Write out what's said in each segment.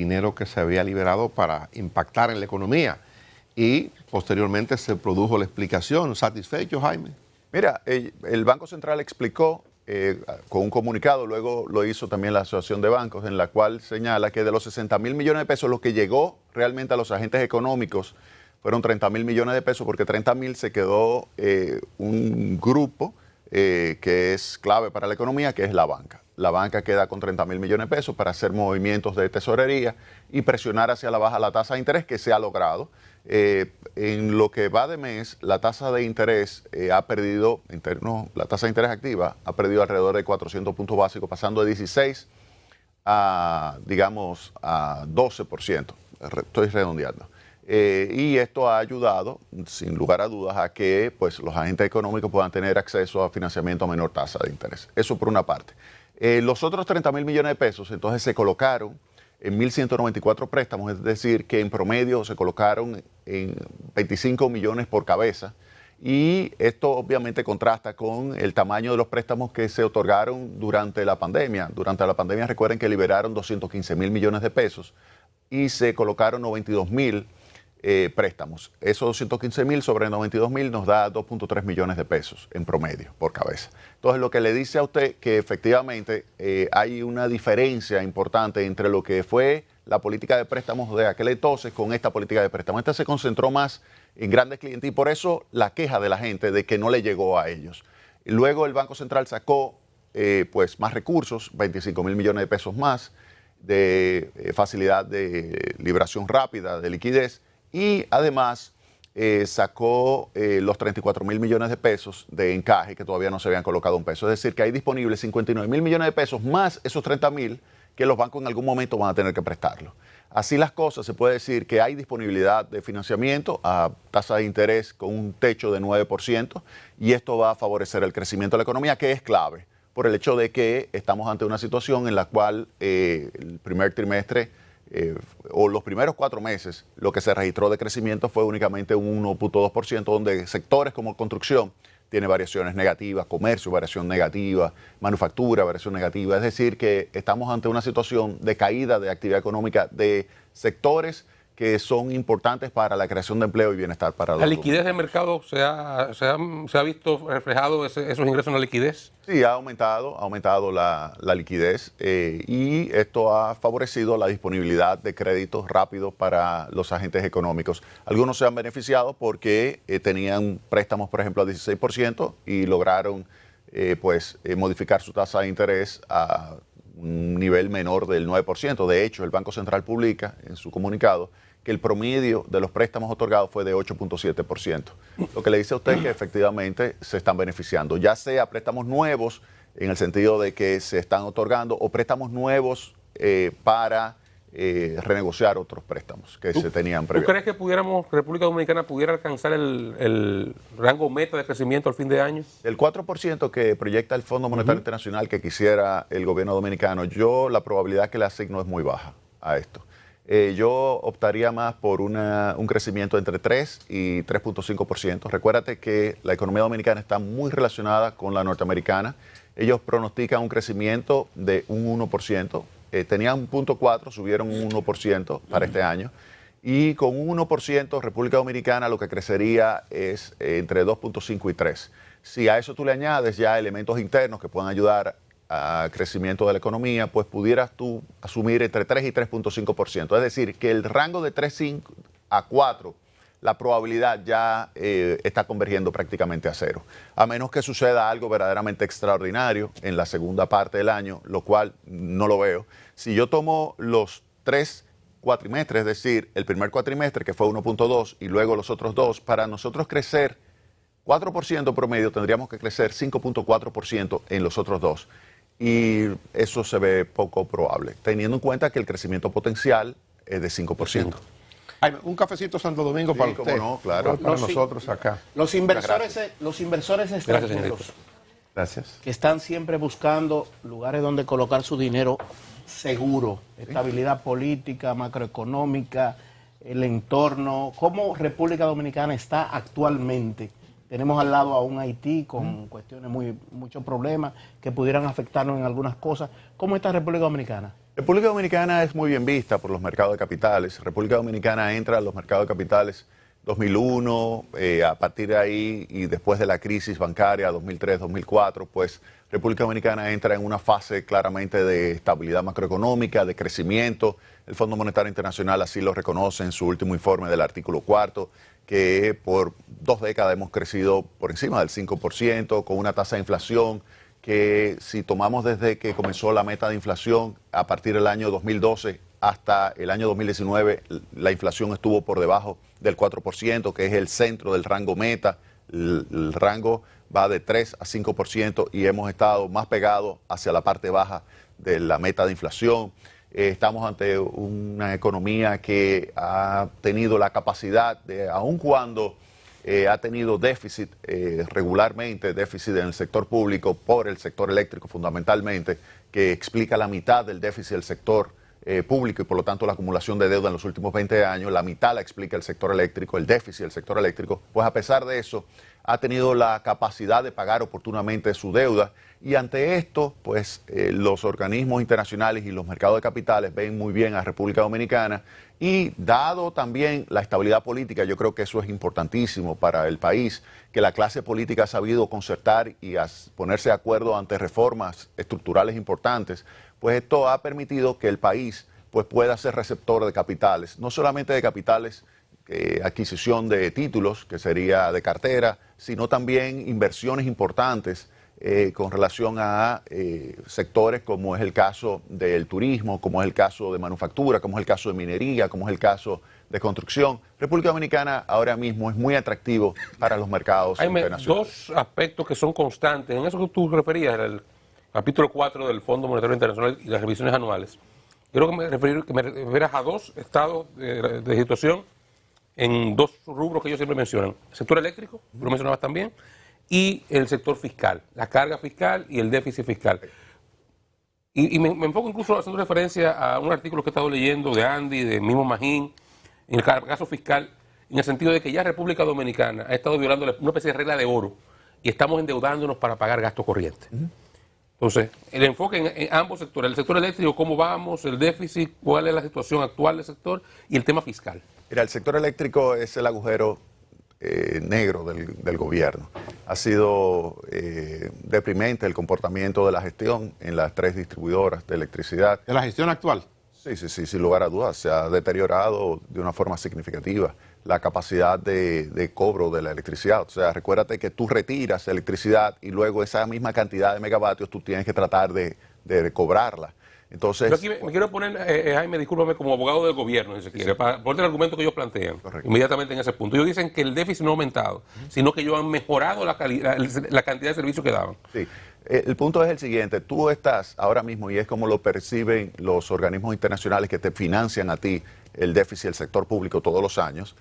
dinero que se había liberado para impactar en la economía. Y posteriormente se produjo la explicación. ¿Satisfecho, Jaime? Mira, el Banco Central explicó con un comunicado, luego lo hizo también la Asociación de Bancos, en la cual señala que de los 60.000 millones de pesos, lo que llegó realmente a los agentes económicos fueron 30.000 millones de pesos, porque 30.000 se quedó un grupo que es clave para la economía, que es la banca. La banca queda con 30.000 millones de pesos para hacer movimientos de tesorería y presionar hacia la baja la tasa de interés, que se ha logrado. En lo que va de mes, la tasa de interés ha perdido, la tasa de interés activa ha perdido alrededor de 400 puntos básicos, pasando de 16 a, digamos, a 12%. Estoy redondeando. Y esto ha ayudado, sin lugar a dudas, a que pues, los agentes económicos puedan tener acceso a financiamiento a menor tasa de interés. Eso por una parte. Los otros 30.000 millones de pesos, entonces, se colocaron en 1.194 préstamos, es decir, que en promedio se colocaron en 25 millones por cabeza. Y esto obviamente contrasta con el tamaño de los préstamos que se otorgaron durante la pandemia. Durante la pandemia, recuerden que liberaron 215.000 millones de pesos y se colocaron 92.000 préstamos. Esos 215.000 sobre 92.000 nos da 2.3 millones de pesos en promedio por cabeza. Entonces, lo que le dice a usted que efectivamente hay una diferencia importante entre lo que fue la política de préstamos de aquel entonces con esta política de préstamos. Esta se concentró más en grandes clientes y por eso la queja de la gente de que no le llegó a ellos. Y luego el Banco Central sacó pues más recursos, 25.000 millones de pesos más de facilidad de liberación rápida, de liquidez, y además sacó los 34.000 millones de pesos de encaje que todavía no se habían colocado un peso. Es decir, que hay disponibles 59.000 millones de pesos más esos 30.000 que los bancos en algún momento van a tener que prestarlo. Así las cosas, se puede decir que hay disponibilidad de financiamiento a tasa de interés con un techo de 9% y esto va a favorecer el crecimiento de la economía, que es clave por el hecho de que estamos ante una situación en la cual el primer trimestre o los primeros 4 meses, lo que se registró de crecimiento fue únicamente un 1.2%, donde sectores como construcción tiene variaciones negativas, comercio, variación negativa, manufactura, variación negativa. Es decir, que estamos ante una situación de caída de actividad económica de sectores que son importantes para la creación de empleo y bienestar para los. ¿La liquidez del mercado se ha visto reflejado esos ingresos en la liquidez? Sí, ha aumentado la liquidez y esto ha favorecido la disponibilidad de créditos rápidos para los agentes económicos. Algunos se han beneficiado porque tenían préstamos, por ejemplo, a 16% y lograron modificar su tasa de interés a un nivel menor del 9%. De hecho, el Banco Central publica en su comunicado que el promedio de los préstamos otorgados fue de 8.7%. Lo que le dice a usted es que efectivamente se están beneficiando, ya sea préstamos nuevos, en el sentido de que se están otorgando, o préstamos nuevos para renegociar otros préstamos que se tenían previamente. ¿Tú crees que República Dominicana pudiera alcanzar el rango meta de crecimiento al fin de año? El 4% que proyecta el Fondo Monetario Internacional que quisiera el gobierno dominicano, la probabilidad que le asigno es muy baja a esto. Yo optaría más por un crecimiento entre 3 y 3.5%. Recuérdate que la economía dominicana está muy relacionada con la norteamericana. Ellos pronostican un crecimiento de un 1%. Tenían un 0.4, subieron un 1% para este año. Y con un 1%, República Dominicana lo que crecería es entre 2.5 y 3. Si a eso tú le añades ya elementos internos que puedan ayudar a crecimiento de la economía, pues pudieras tú asumir entre 3 y 3.5%. Es decir, que el rango de 3.5 a 4, la probabilidad ya está convergiendo prácticamente a 0. A menos que suceda algo verdaderamente extraordinario en la segunda parte del año, lo cual no lo veo. Si yo tomo los 3 cuatrimestres, es decir, el primer cuatrimestre que fue 1.2 y luego los otros 2, para nosotros crecer 4% promedio tendríamos que crecer 5.4% en los otros 2. Y eso se ve poco probable, teniendo en cuenta que el crecimiento potencial es de 5%. Jaime, un cafecito Santo Domingo para usted. No, claro. Para nosotros acá. Los inversores extranjeros que están siempre buscando lugares donde colocar su dinero seguro, estabilidad política, macroeconómica, el entorno. ¿Cómo República Dominicana está actualmente? Tenemos al lado a un Haití con cuestiones muchos problemas que pudieran afectarnos en algunas cosas. ¿Cómo está República Dominicana? República Dominicana es muy bien vista por los mercados de capitales. República Dominicana entra a los mercados de capitales 2001, a partir de ahí y después de la crisis bancaria 2003-2004, pues República Dominicana entra en una fase claramente de estabilidad macroeconómica, de crecimiento. El Fondo Monetario Internacional así lo reconoce en su último informe del artículo 4, que por 2 décadas hemos crecido por encima del 5%, con una tasa de inflación que si tomamos desde que comenzó la meta de inflación a partir del año 2012 hasta el año 2019, la inflación estuvo por debajo del 4%, que es el centro del rango meta. El rango va de 3 a 5% y hemos estado más pegados hacia la parte baja de la meta de inflación. Estamos ante una economía que ha tenido la capacidad de, aun cuando ha tenido déficit regularmente, déficit en el sector público por el sector eléctrico fundamentalmente, que explica la mitad del déficit del sector público y por lo tanto la acumulación de deuda en los últimos 20 años, la mitad la explica el sector eléctrico, el déficit del sector eléctrico, pues a pesar de eso ha tenido la capacidad de pagar oportunamente su deuda y ante esto pues los organismos internacionales y los mercados de capitales ven muy bien a República Dominicana y dado también la estabilidad política, yo creo que eso es importantísimo para el país, que la clase política ha sabido concertar y ponerse de acuerdo ante reformas estructurales importantes, pues esto ha permitido que el país pues, pueda ser receptor de capitales, no solamente de capitales, adquisición de títulos, que sería de cartera, sino también inversiones importantes con relación a sectores como es el caso del turismo, como es el caso de manufactura, como es el caso de minería, como es el caso de construcción. República Dominicana ahora mismo es muy atractivo para los mercados internacionales. Dos aspectos que son constantes. En eso que tú referías, el capítulo 4 del Fondo Monetario Internacional y las revisiones anuales. Creo que me refieras a 2 estados de situación en 2 rubros que ellos siempre mencionan. El sector eléctrico, tú lo mencionabas también, y el sector fiscal, la carga fiscal y el déficit fiscal. Y me enfoco incluso haciendo referencia a un artículo que he estado leyendo de Andy, de mismo Magín, en el caso fiscal, en el sentido de que ya República Dominicana ha estado violando una especie de regla de oro y estamos endeudándonos para pagar gastos corrientes. Entonces, el enfoque en ambos sectores, el sector eléctrico, cómo vamos, el déficit, cuál es la situación actual del sector y el tema fiscal. Mira, el sector eléctrico es el agujero negro del gobierno. Ha sido deprimente el comportamiento de la gestión en las 3 distribuidoras de electricidad. ¿De la gestión actual? Sí, sin lugar a dudas. Se ha deteriorado de una forma significativa la capacidad de cobro de la electricidad. O sea, recuérdate que tú retiras electricidad y luego esa misma cantidad de megavatios tú tienes que tratar de cobrarla. Entonces, yo aquí me quiero poner, Jaime, discúlpame, como abogado del gobierno, si se quiere, para ponerte el argumento que ellos plantean. Correcto. Inmediatamente en ese punto. Ellos dicen que el déficit no ha aumentado, sino que ellos han mejorado la cantidad de servicios que daban. Sí. El punto es el siguiente, tú estás ahora mismo, y es como lo perciben los organismos internacionales que te financian a ti el déficit del sector público todos los años.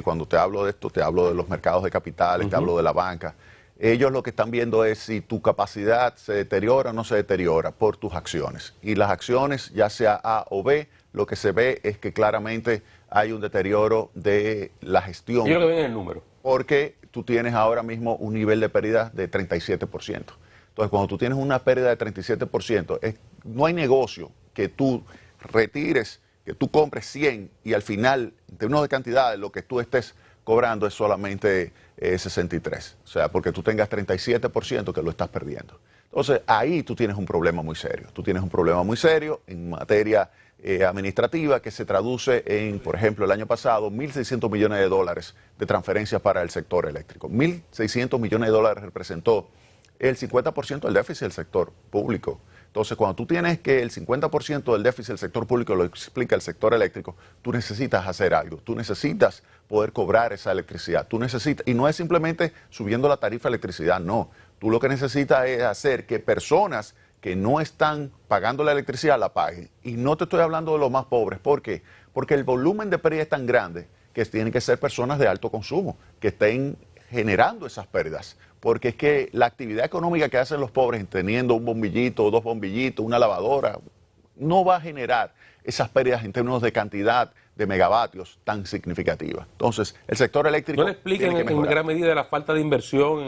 Cuando te hablo de esto, te hablo de los mercados de capitales, te hablo de la banca. Ellos lo que están viendo es si tu capacidad se deteriora o no se deteriora por tus acciones. Y las acciones, ya sea A o B, lo que se ve es que claramente hay un deterioro de la gestión. Yo lo que ven en el número. Porque tú tienes ahora mismo un nivel de pérdida de 37%. Entonces, cuando tú tienes una pérdida de 37%, no hay negocio que tú retires, que tú compres 100 y al final, en términos de cantidades, lo que tú estés cobrando es solamente 63. O sea, porque tú tengas 37% que lo estás perdiendo. Entonces, ahí tú tienes un problema muy serio. Tú tienes un problema muy serio en materia administrativa que se traduce en, por ejemplo, el año pasado, 1.600 millones de dólares de transferencias para el sector eléctrico. 1.600 millones de dólares representó el 50% del déficit del sector público. Entonces, cuando tú tienes que el 50% del déficit del sector público lo explica el sector eléctrico, tú necesitas hacer algo, tú necesitas poder cobrar esa electricidad, tú necesitas, y no es simplemente subiendo la tarifa de electricidad, no, tú lo que necesitas es hacer que personas que no están pagando la electricidad la paguen. Y no te estoy hablando de los más pobres, ¿por qué? Porque el volumen de pérdida es tan grande que tienen que ser personas de alto consumo, que estén generando esas pérdidas. Porque es que la actividad económica que hacen los pobres, teniendo un bombillito o 2 bombillitos, una lavadora, no va a generar esas pérdidas en términos de cantidad de megavatios tan significativas. Entonces, el sector eléctrico... ¿No le explican en gran medida la falta de inversión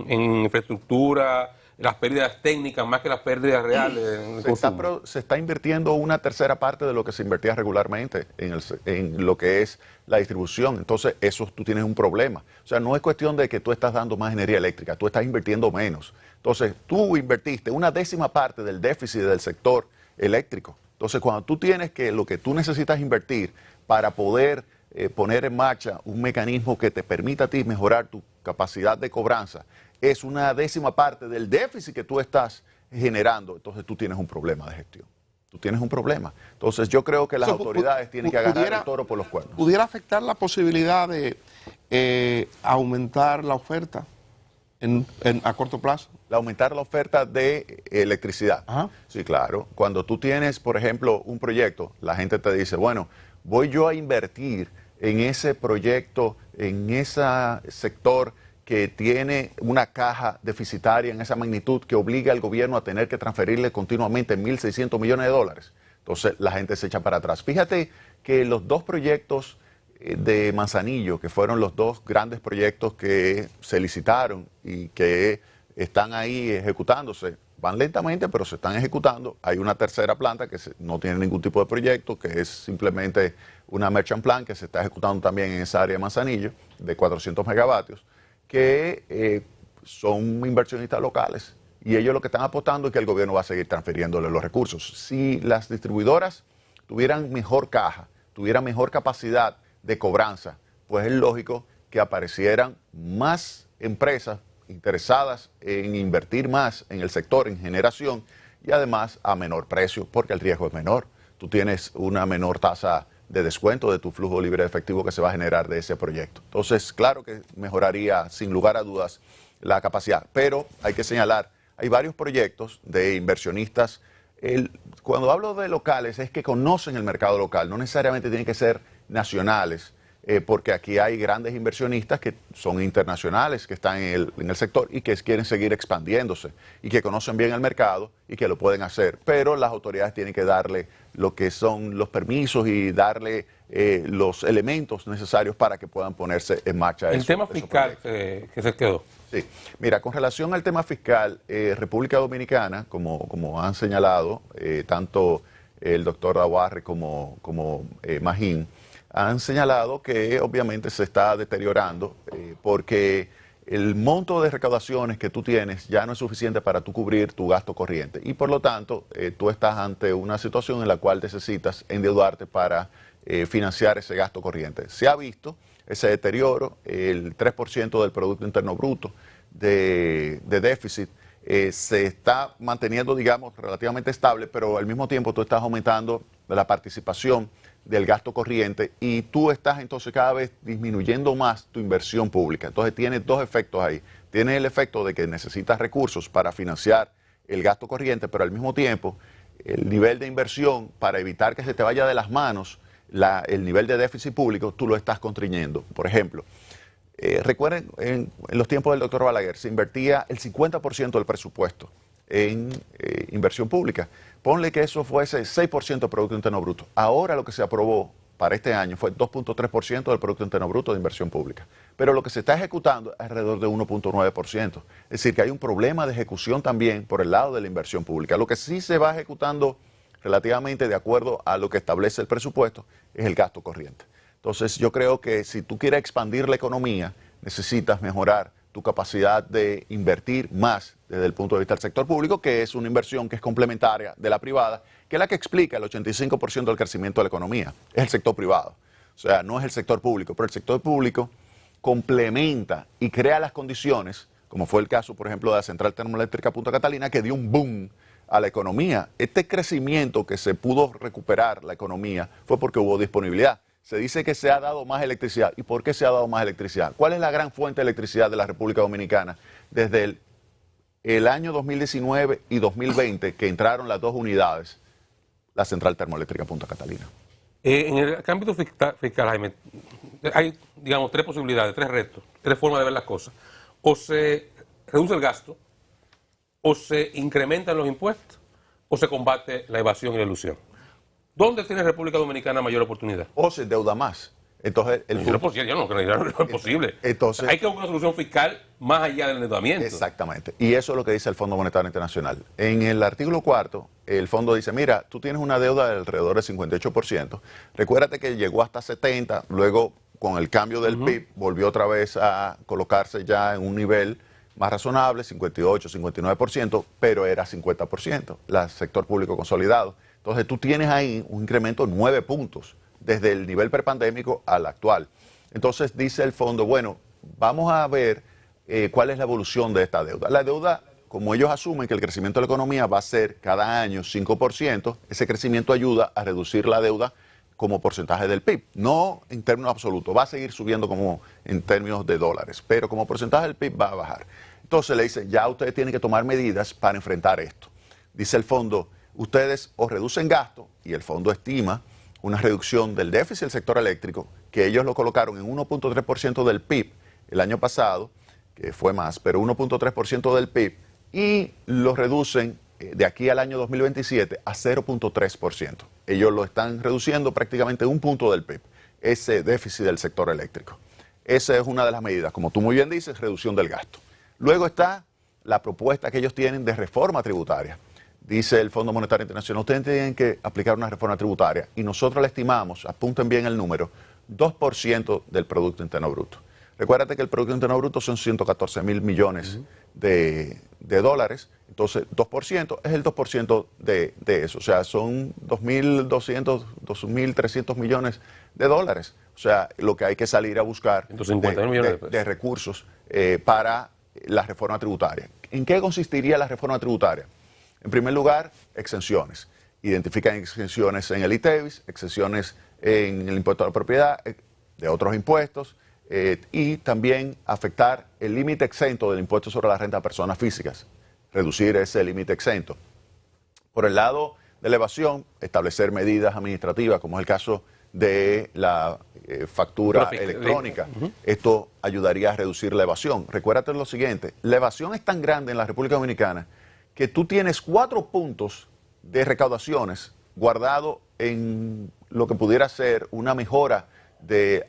en infraestructura, las pérdidas técnicas más que las pérdidas reales en el consumo. Se está invirtiendo una tercera parte de lo que se invertía regularmente en lo que es la distribución. Entonces, eso tú tienes un problema. O sea, no es cuestión de que tú estás dando más energía eléctrica, tú estás invirtiendo menos. Entonces, tú invertiste una décima parte del déficit del sector eléctrico. Entonces, cuando tú tienes que lo que tú necesitas invertir para poder poner en marcha un mecanismo que te permita a ti mejorar tu capacidad de cobranza, es una décima parte del déficit que tú estás generando, entonces tú tienes un problema de gestión. Tú tienes un problema. Entonces yo creo que las autoridades tienen que agarrar el toro por los cuernos. ¿Pudiera afectar la posibilidad de aumentar la oferta a corto plazo? Aumentar la oferta de electricidad. Ajá. Sí, claro. Cuando tú tienes, por ejemplo, un proyecto, la gente te dice, bueno, voy yo a invertir en ese proyecto, en ese sector que tiene una caja deficitaria en esa magnitud que obliga al gobierno a tener que transferirle continuamente 1.600 millones de dólares. Entonces la gente se echa para atrás. Fíjate que los dos proyectos de Manzanillo, que fueron los dos grandes proyectos que se licitaron y que están ahí ejecutándose, van lentamente, pero se están ejecutando. Hay una tercera planta que no tiene ningún tipo de proyecto, que es simplemente una merchant plant que se está ejecutando también en esa área de Manzanillo, de 400 megavatios, que son inversionistas locales. Y ellos lo que están apostando es que el gobierno va a seguir transfiriéndole los recursos. Si las distribuidoras tuvieran mejor caja, tuvieran mejor capacidad de cobranza, pues es lógico que aparecieran más empresas interesadas en invertir más en el sector, en generación, y además a menor precio, porque el riesgo es menor. Tú tienes una menor tasa de descuento de tu flujo libre de efectivo que se va a generar de ese proyecto. Entonces, claro que mejoraría sin lugar a dudas la capacidad, pero hay que señalar, hay varios proyectos de inversionistas. Cuando hablo de locales es que conocen el mercado local, no necesariamente tienen que ser nacionales, porque aquí hay grandes inversionistas que son internacionales, que están en el sector y que quieren seguir expandiéndose y que conocen bien el mercado y que lo pueden hacer. Pero las autoridades tienen que darle lo que son los permisos y darle los elementos necesarios para que puedan ponerse en marcha. El tema fiscal que se quedó. Sí, mira, con relación al tema fiscal, República Dominicana, como han señalado tanto el doctor Dawarre como Magín, han señalado que obviamente se está deteriorando porque el monto de recaudaciones que tú tienes ya no es suficiente para tú cubrir tu gasto corriente y por lo tanto tú estás ante una situación en la cual necesitas endeudarte para financiar ese gasto corriente. Se ha visto ese deterioro, el 3% del Producto Interno Bruto de déficit se está manteniendo, digamos, relativamente estable, pero al mismo tiempo tú estás aumentando la participación del gasto corriente y tú estás entonces cada vez disminuyendo más tu inversión pública. Entonces tienes dos efectos ahí. Tienes el efecto de que necesitas recursos para financiar el gasto corriente, pero al mismo tiempo el nivel de inversión para evitar que se te vaya de las manos el nivel de déficit público, tú lo estás constriñendo. Por ejemplo, recuerden, en los tiempos del doctor Balaguer se invertía el 50% del presupuesto en inversión pública. Ponle que eso fuese 6% del Producto Interno Bruto. Ahora lo que se aprobó para este año fue 2.3% del Producto Interno Bruto de inversión pública. Pero lo que se está ejecutando es alrededor de 1.9%. Es decir, que hay un problema de ejecución también por el lado de la inversión pública. Lo que sí se va ejecutando relativamente de acuerdo a lo que establece el presupuesto es el gasto corriente. Entonces yo creo que si tú quieres expandir la economía, necesitas mejorar tu capacidad de invertir más desde el punto de vista del sector público, que es una inversión que es complementaria de la privada, que es la que explica el 85% del crecimiento de la economía. Es el sector privado. O sea, no es el sector público, pero el sector público complementa y crea las condiciones, como fue el caso, por ejemplo, de la Central Termoeléctrica Punta Catalina, que dio un boom a la economía. Este crecimiento que se pudo recuperar la economía fue porque hubo disponibilidad. Se dice que se ha dado más electricidad. ¿Y por qué se ha dado más electricidad? ¿Cuál es la gran fuente de electricidad de la República Dominicana? Desde el año 2019 y 2020, que entraron las dos unidades, la Central Termoeléctrica Punta Catalina. En el ámbito fiscal, Jaime, hay, digamos, tres posibilidades, tres retos, tres formas de ver las cosas. O se reduce el gasto, o se incrementan los impuestos, o se combate la evasión y la ilusión. ¿Dónde tiene República Dominicana mayor oportunidad? O se endeuda más. Es Entonces, yo no es posible. Entonces, hay que buscar una solución fiscal más allá del endeudamiento. Exactamente. Y eso es lo que dice el Fondo Monetario Internacional. En el artículo 4, el fondo dice, mira, tú tienes una deuda de alrededor del 58%. Recuérdate que llegó hasta 70%, luego con el cambio del PIB volvió otra vez a colocarse ya en un nivel más razonable, 58, 59%, pero era 50%, el sector público consolidado. Entonces tú tienes ahí un incremento de 9 puntos desde el nivel prepandémico al actual. Entonces dice el fondo, bueno, vamos a ver cuál es la evolución de esta deuda. La deuda, como ellos asumen que el crecimiento de la economía va a ser cada año 5%, ese crecimiento ayuda a reducir la deuda como porcentaje del PIB, no en términos absolutos, va a seguir subiendo como en términos de dólares, pero como porcentaje del PIB va a bajar. Entonces le dicen, ya ustedes tienen que tomar medidas para enfrentar esto. Dice el fondo, ustedes o reducen gasto, y el fondo estima una reducción del déficit del sector eléctrico, que ellos lo colocaron en 1.3% del PIB el año pasado, que fue más, pero 1.3% del PIB, y lo reducen de aquí al año 2027 a 0.3%. Ellos lo están reduciendo prácticamente un punto del PIB, ese déficit del sector eléctrico. Esa es una de las medidas, como tú muy bien dices, reducción del gasto. Luego está la propuesta que ellos tienen de reforma tributaria. Dice el Fondo Monetario Internacional, ustedes tienen que aplicar una reforma tributaria y nosotros le estimamos, apunten bien el número, 2% del Producto Interno Bruto. Recuérdate que el Producto Interno Bruto son 114 mil millones de dólares, entonces 2% es el 2% de eso, o sea, son 2.200, 2.300 millones de dólares. O sea, lo que hay que salir a buscar de recursos para la reforma tributaria. ¿En qué consistiría la reforma tributaria? En primer lugar, exenciones. Identifican exenciones en el ITEVIS, exenciones en el impuesto a la propiedad, de otros impuestos, y también afectar el límite exento del impuesto sobre la renta de personas físicas, reducir ese límite exento. Por el lado de la evasión, establecer medidas administrativas, como es el caso de la factura electrónica. Esto ayudaría a reducir la evasión. Recuérdate lo siguiente, la evasión es tan grande en la República Dominicana que tú tienes 4 puntos de recaudaciones guardados en lo que pudiera ser una mejora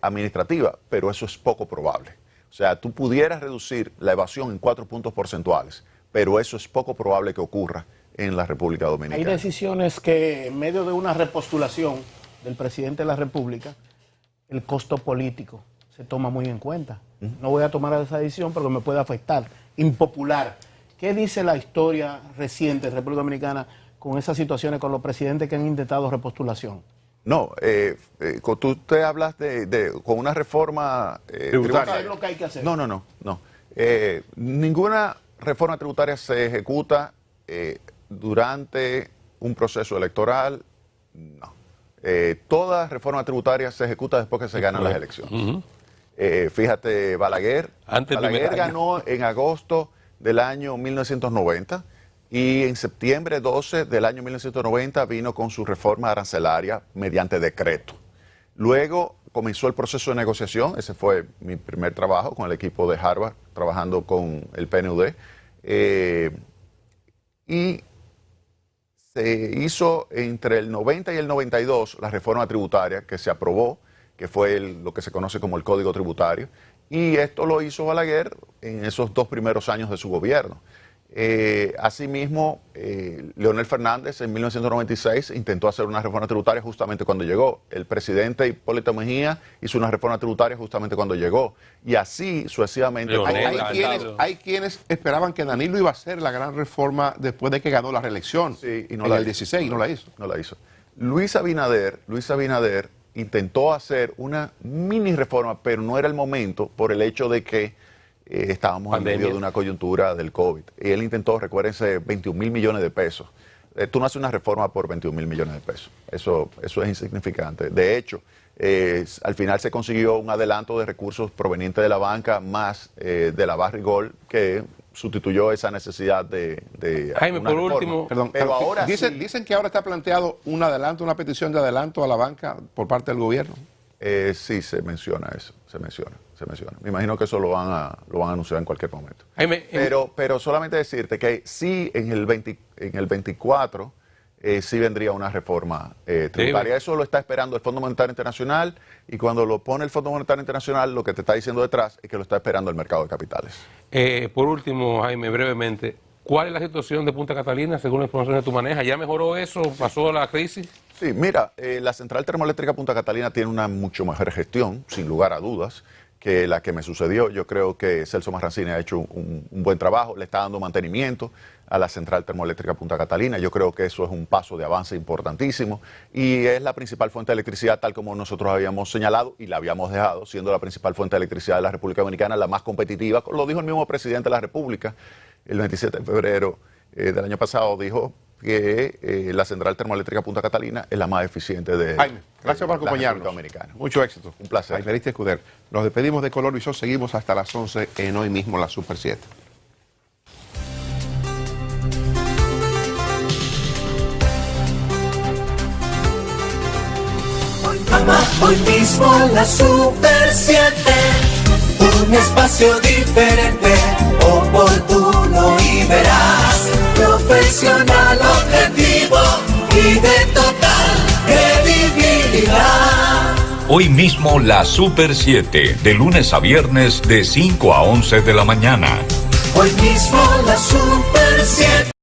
administrativa, pero eso es poco probable. O sea, tú pudieras reducir la evasión en 4 puntos porcentuales, pero eso es poco probable que ocurra en la República Dominicana. Hay decisiones que en medio de una repostulación del presidente de la República, el costo político se toma muy en cuenta. No voy a tomar esa decisión porque me puede afectar. Impopular. ¿Qué dice la historia reciente de la República Dominicana con esas situaciones, con los presidentes que han intentado repostulación? No, tú te hablas con una reforma tributaria. ¿Qué es lo que hay que hacer? No. Ninguna reforma tributaria se ejecuta durante un proceso electoral, no. Toda reforma tributaria se ejecuta después que se ganan las elecciones. Fíjate, Balaguer ganó en agosto del año 1990 y en septiembre 12 del año 1990 vino con su reforma arancelaria mediante decreto. Luego comenzó el proceso de negociación, ese fue mi primer trabajo con el equipo de Harvard, trabajando con el PNUD, y se hizo entre el 90 y el 92 la reforma tributaria que se aprobó, que fue lo que se conoce como el Código Tributario, y esto lo hizo Balaguer en esos 2 primeros años de su gobierno. Asimismo, Leonel Fernández en 1996 intentó hacer una reforma tributaria justamente cuando llegó. El presidente Hipólito Mejía hizo una reforma tributaria justamente cuando llegó. Y así sucesivamente. Hay quienes esperaban que Danilo iba a hacer la gran reforma después de que ganó la reelección. Sí, y no en la el hizo. 16 y no la hizo. No la hizo. Luis Abinader intentó hacer una mini reforma, pero no era el momento por el hecho de que estábamos en medio de una coyuntura del COVID. Y él intentó, recuérdense, 21.000 millones de pesos. Tú no haces una reforma por 21.000 millones de pesos. Eso es insignificante. De hecho, al final se consiguió un adelanto de recursos provenientes de la banca más de la Barrigol, que sustituyó esa necesidad de Jaime, por reforma. último, Perdón, pero ahora dicen que ahora está planteado un adelanto, una petición de adelanto a la banca por parte del gobierno. Sí, se menciona eso, se menciona. Me imagino que eso lo van a anunciar en cualquier momento. Jaime, pero solamente decirte que sí, en el 24 sí vendría una reforma tributaria. Eso lo está esperando el Fondo Monetario Internacional, y cuando lo pone el Fondo Monetario Internacional, lo que te está diciendo detrás es que lo está esperando el mercado de capitales. Por último, Jaime, brevemente, ¿cuál es la situación de Punta Catalina según la información que tú manejas? ¿Ya mejoró eso? ¿Pasó la crisis? Sí, mira, la central termoeléctrica Punta Catalina tiene una mucho mejor gestión, sin lugar a dudas, que la que me sucedió. Yo creo que Celso Marrancini ha hecho un buen trabajo, le está dando mantenimiento a la central termoeléctrica Punta Catalina. Yo creo que eso es un paso de avance importantísimo y es la principal fuente de electricidad, tal como nosotros habíamos señalado y la habíamos dejado, siendo la principal fuente de electricidad de la República Dominicana, la más competitiva. Lo dijo el mismo presidente de la República el 27 de febrero del año pasado, dijo que la central termoeléctrica Punta Catalina es la más eficiente de Jaime, gracias por acompañarnos. Mucho éxito. Un placer. Jaime Ariztía Escudero. Nos despedimos de Color Visor, seguimos hasta las 11 en Hoy Mismo la Super 7. Hoy mismo la Super 7, un espacio diferente, oportuno y veraz, profesional, objetivo y de total credibilidad. Hoy mismo la Super 7, de lunes a viernes de 5 a 11 de la mañana. Hoy mismo la Super 7.